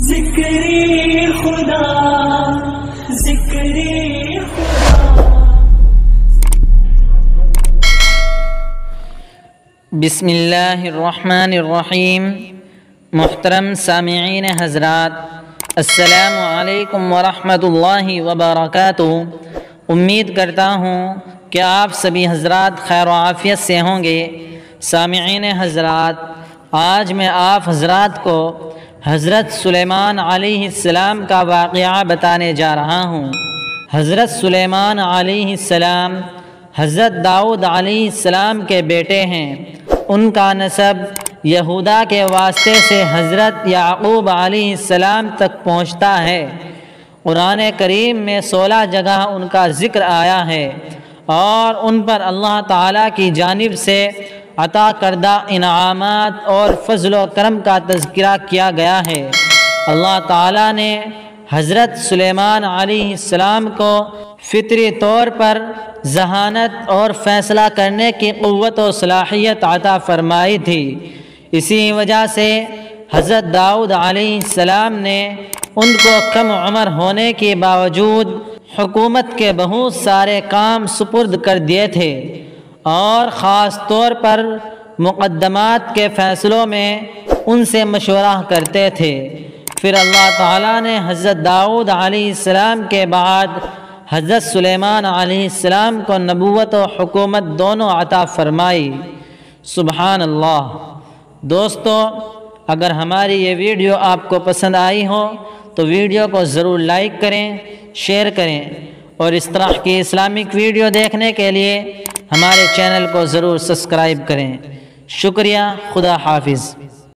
ذکر خدا ذکر خدا۔ بسم اللہ الرحمن الرحیم۔ محترم سامعین حضرات، السلام علیکم ورحمۃ اللہ وبرکاتہ۔ امید کرتا ہوں کہ آپ سبھی حضرات خیر و عافیت سے ہوں گے۔ سامعین حضرات، آج میں آپ حضرات کو حضرت سلیمان علیہ السلام کا واقعہ بتانے جا رہا ہوں۔ حضرت سلیمان علیہ السلام حضرت داؤد علیہ السلام کے بیٹے ہیں۔ ان کا نسب یہودا کے واسطے سے حضرت یعقوب علیہ السلام تک پہنچتا ہے۔ قرآن کریم میں 16 جگہ ان کا ذکر آیا ہے اور ان پر اللہ تعالیٰ کی جانب سے عطا کردہ انعامات اور فضل و کرم کا تذکرہ کیا گیا ہے۔ اللہ تعالیٰ نے حضرت سلیمان علیہ السلام کو فطری طور پر ذہانت اور فیصلہ کرنے کی قوت و صلاحیت عطا فرمائی تھی۔ اسی وجہ سے حضرت داؤد علیہ السلام نے ان کو کم عمر ہونے کے باوجود حکومت کے بہت سارے کام سپرد کر دیے تھے اور خاص طور پر مقدمات کے فیصلوں میں ان سے مشورہ کرتے تھے۔ پھر اللہ تعالیٰ نے حضرت داؤد علیہ السلام کے بعد حضرت سلیمان علیہ السلام کو نبوت و حکومت دونوں عطا فرمائی۔ سبحان اللہ۔ دوستو، اگر ہماری یہ ویڈیو آپ کو پسند آئی ہو تو ویڈیو کو ضرور لائک کریں، شیئر کریں اور اس طرح کی اسلامک ویڈیو دیکھنے کے لیے ہمارے چینل کو ضرور سبسکرائب کریں۔ شکریہ۔ خدا حافظ۔